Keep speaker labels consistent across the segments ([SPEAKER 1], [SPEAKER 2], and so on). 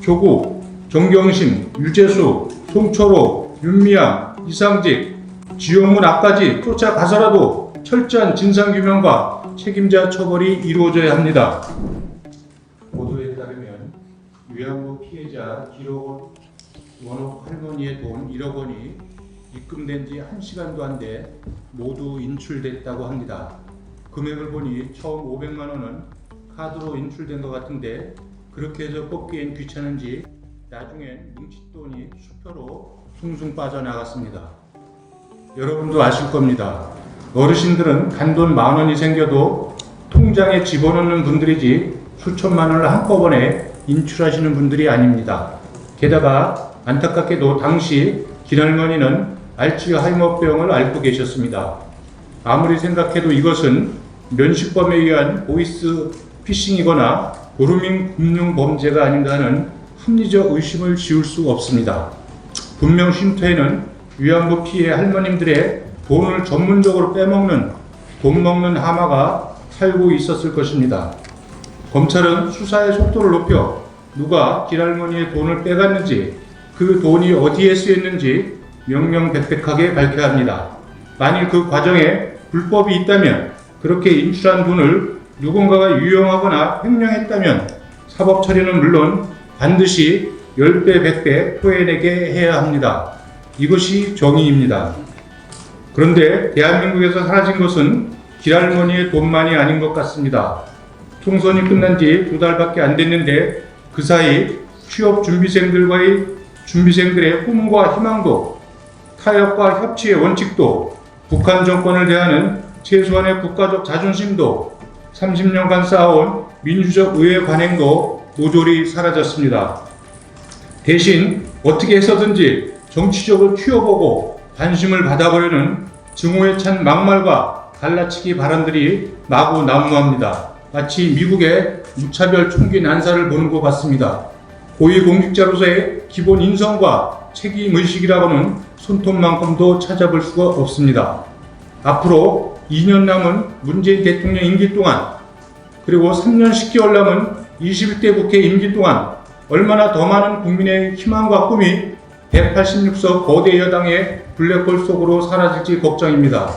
[SPEAKER 1] 조국, 정경심, 유재수, 송철호, 윤미향, 이상직, 지용문 앞까지 쫓아가서라도 철저한 진상규명과 책임자 처벌이 이루어져야 합니다. 보도에 따르면 위안부 피해자 기록 원옥 할머니의 돈 1억 원이 입금된 지 1시간도 안 돼 모두 인출됐다고 합니다. 금액을 보니 처음 500만 원은 카드로 인출된 것 같은데 그렇게 해서 뽑기엔 귀찮은지 나중엔 뭉칫돈이 수표로 숭숭 빠져나갔습니다. 여러분도 아실 겁니다. 어르신들은 단돈 10,000원이 생겨도 통장에 집어넣는 분들이지 수천만 원을 한꺼번에 인출하시는 분들이 아닙니다. 게다가 안타깝게도 당시 길할머니는 알츠하이머병을 앓고 계셨습니다. 아무리 생각해도 이것은 면식범에 의한 보이스 피싱이거나 그루밍 금융 범죄가 아닌가 하는 합리적 의심을 지울 수 없습니다. 분명 쉼터에는 위안부 피해 할머님들의 돈을 전문적으로 빼먹는 돈 먹는 하마가 살고 있었을 것입니다. 검찰은 수사의 속도를 높여 누가 길할머니의 돈을 빼갔는지 그 돈이 어디에 쓰였는지 명명백백하게 밝혀야 합니다. 만일 그 과정에 불법이 있다면 그렇게 인출한 돈을 누군가가 유용하거나 횡령했다면 사법 처리는 물론 반드시 10배, 100배 토해내게 해야 합니다. 이것이 정의입니다. 그런데 대한민국에서 사라진 것은 길할머니의 돈만이 아닌 것 같습니다. 총선이 끝난 지 2달밖에 안 됐는데 그 사이 취업 준비생들의 꿈과 희망도 타협과 협치의 원칙도 북한 정권을 대하는 최소한의 국가적 자존심도 30년간 쌓아온 민주적 의회 관행도 모조리 사라졌습니다. 대신 어떻게 해서든지 정치적으로 튀어보고 관심을 받아보려는 증오에 찬 막말과 갈라치기 발언들이 마구 난무합니다. 마치 미국의 무차별 총기 난사를 보는 것 같습니다. 고위공직자로서의 기본 인성과 책임의식이라고는 손톱만큼도 찾아볼 수가 없습니다. 앞으로 2년 남은 문재인 대통령 임기 동안 그리고 3년 10개월 남은 21대 국회 임기 동안 얼마나 더 많은 국민의 희망과 꿈이 186석 거대 여당의 블랙홀 속으로 사라질지 걱정입니다.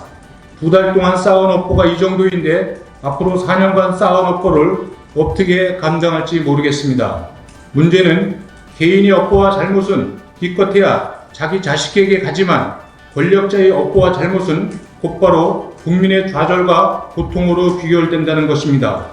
[SPEAKER 1] 2달 동안 쌓아온 업보가 이 정도인데 앞으로 4년간 쌓아온 업보를 어떻게 감당할지 모르겠습니다. 문제는 개인의 업보와 잘못은 기껏해야 자기 자식에게 가지만 권력자의 업보와 잘못은 곧바로 국민의 좌절과 고통으로 귀결된다는 것입니다.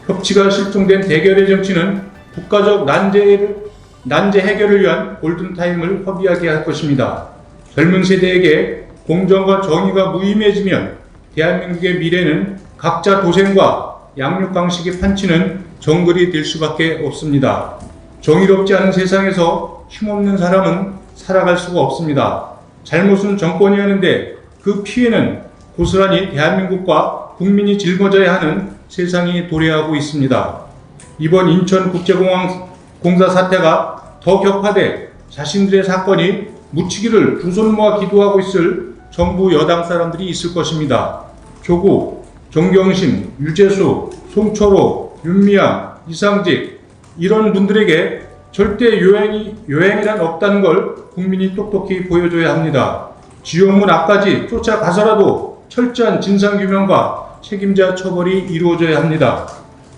[SPEAKER 1] 협치가 실종된 대결의 정치는 국가적 난제 해결을 위한 골든타임을 허비하게 할 것입니다. 젊은 세대에게 공정과 정의가 무의미해지면 대한민국의 미래는 각자 도생과 양육강식의 판치는 정글이 될 수밖에 없습니다. 정의롭지 않은 세상에서 힘없는 사람은 살아갈 수가 없습니다. 잘못은 정권이 하는데 그 피해는 고스란히 대한민국과 국민이 짊어져야 하는 세상이 도래하고 있습니다. 이번 인천국제공항공사 사태가 더 격화돼 자신들의 사건이 묻히기를 두 손 모아 기도하고 있을 정부 여당 사람들이 있을 것입니다. 조국, 정경심, 유재수, 송철호, 윤미향, 이상직 이런 분들에게 절대 요행이란 없다는 걸 국민이 똑똑히 보여줘야 합니다. 지용문 앞까지 쫓아가서라도 철저한 진상규명과 책임자 처벌이 이루어져야 합니다.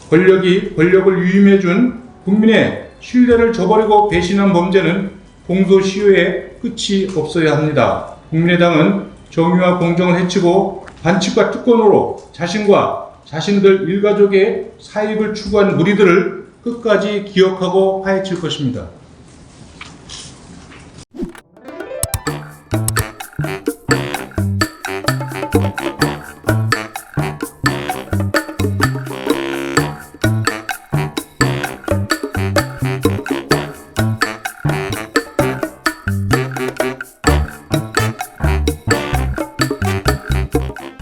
[SPEAKER 1] 권력이 권력을 위임해준 국민의 신뢰를 저버리고 배신한 범죄는 공소시효에 끝이 없어야 합니다. 국민의당은 정의와 공정을 해치고 반칙과 특권으로 자신과 자신들 일가족의 사익을 추구한 무리들을 끝까지 기억하고 파헤칠 것입니다.